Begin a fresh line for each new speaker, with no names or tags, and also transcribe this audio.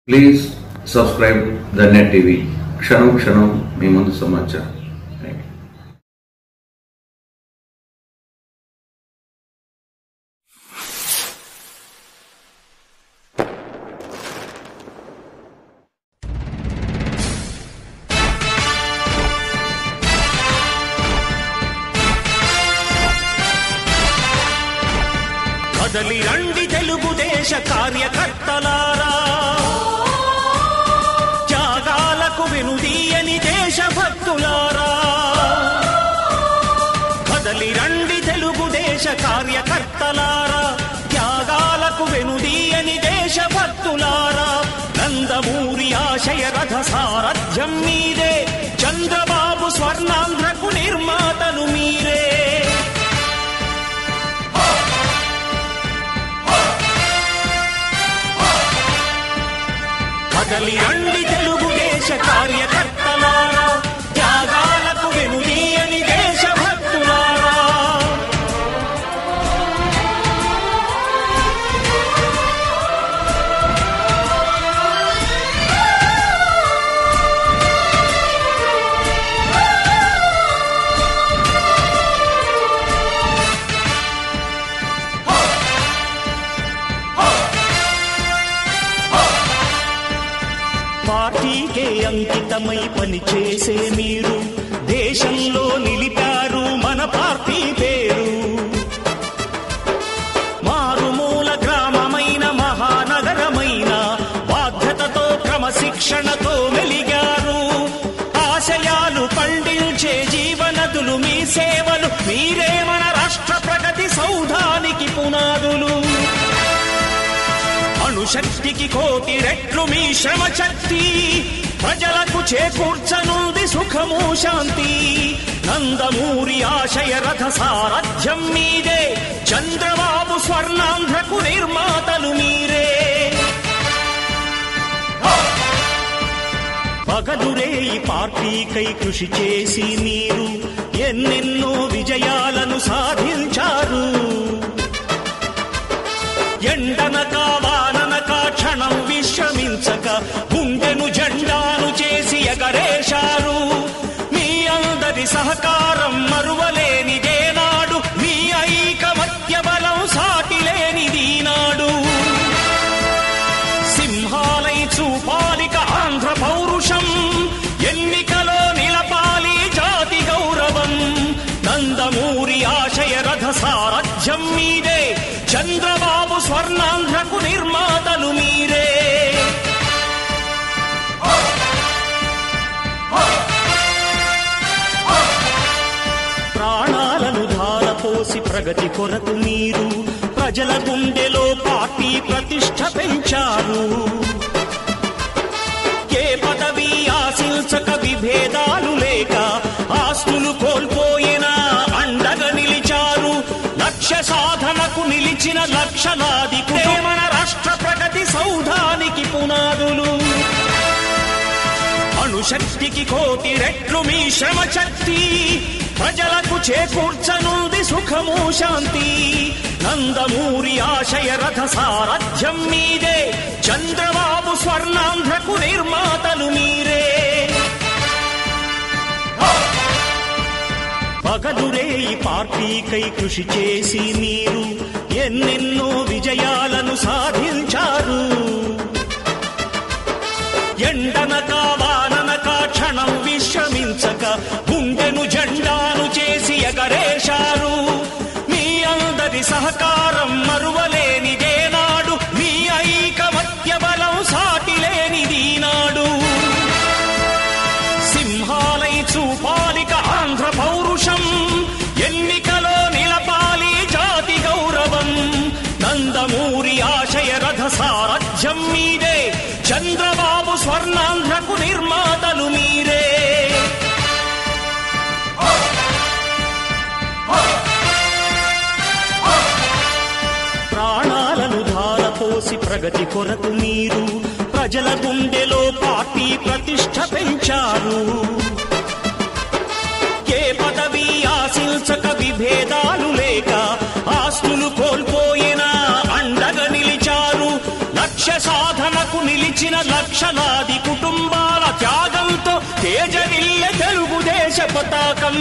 Please subscribe the net TV. క్షణం క్షణం మీ ముందు సమాచారం.
కదలి రండి తెలుగుదేశ కార్యకర్తలారా, త్యాగాలకు వెనుదీయని దేశభక్తులారా. కదలి రండి తెలుగుదేశ కార్యకర్తలారా, త్యాగాలకు వెనుదీయని దేశభక్తులారా. నందమూరి ఆశయ రథ సారథ్యం మీరే, చంద్రబాబు స్వర్ణాంధ్రకు నిర్మాతలు మీరే. కదలి రండి తెలుగుదేశ కార్యకర్తలారా, త్యాగాలకు వెనుదీయని దేశభక్తులారా. పార్టీకే అంకితమై పనిచేసే మీరు దేశంలో నిలిపారు మన పార్టీ పేరు. మారుమూల గ్రామమైన మహానగరమైన బాధ్యతతో క్రమశిక్షణతో మెలిగారు. ఆశయాలు పండించే జీవనదులు మీ సేవలు, మీరే మన రాష్ట్ర ప్రగతి సౌధానికి పునాదులు. అణుశక్తికి కోటి రెట్లు మీ శ్రమ శక్తి, ప్రజలకు చేకూర్చనుంది సుఖము శాంతి. నందమూరి ఆశయ రథ సారథ్యం మీదే, చంద్రబాబు స్వర్ణాంధ్రకు నిర్మాతలు మీరే. పగలురే ఈ పార్టీకై కృషి చేసి మీరు ఎన్నెన్నో విజయాలను సాధించారు. ఎండనక వాననక క్షణం విశ్రమించక గుండెను జెండాను చేసి ఎగరేశారు. మీ అందరి సహకారం మరువలేనిదేనాడు, మీ ఐకమత్య బలం సాటిలేనిదీనాడు. సింహాలై చూపాలిక ఆంధ్ర పౌరుషం, ఎన్నికలో నిలపాలి జాతి గౌరవం. నందమూరి ఆశయ రథ సారథ్యం మీదే, చంద్రబాబు స్వర్ణాంధ్రకు నిర్మాతలు మీరే. ప్రాణాలను ధారపోసి ప్రగతి కొరకు మీరు ప్రజల గుండెలో పార్టీ ప్రతిష్ఠ పెంచారు. ఏ పదవి ఆశించక విభేదాలు లేక ఆస్తులు కోల్పోయినా అండగా నిలిచారు. లక్ష్య సాధనకు నిలిచిన లక్షలాది మన రాష్ట్ర ప్రగతి సౌధానికి పునాదులు. అణుశక్తికి కోటి రెట్లు మీ శ్రమ శక్తి, ప్రజలకు చేకూర్చనుంది సుఖము శాంతి. నందమూరి ఆశయ రథ సారథ్యం మీదే, చంద్రబాబు స్వర్ణాంధ్రకు నిర్మాతలు మీరే. పగలురే ఈ పార్టీకై కృషి చేసి మీరు ఎన్నెన్నో విజయాలను సాధించారు. ఎండనక వాననక క్షణం విశ్రమించక గుండెను జెండాను చేసి ఎగరేశారు. మీ అందరి సహకారం మరువలేనిదేనాడు, మీ ఐకమత్య బలం సాటిలేనిదీనాడు. సింహాలై చూపాలిక ఆంధ్ర పౌరుషం, ఎన్నికలో నిలపాలి జాతి గౌరవం. నందమూరి ఆశయ రథ సారథ్యం మీదే, చంద్రబాబు స్వర్ణాంధ్రకు నిర్మాతలు మీరే. ప్రాణాలను ధారపోసి ప్రగతి కొరకు మీరు ప్రజల గుండెలో పార్టీ ప్రతిష్ఠ పెంచారు. ఏ పదవి ఆశించక విభేదాలు లేక ఆస్తులు కోల్పోయినా అండగా నిలిచారు. లక్ష్య సాధనకు నిలిచిన లక్షలాది కుటుంబాల త్యాగంతో తేజరిల్లె తెలుగుదేశ పతాకం.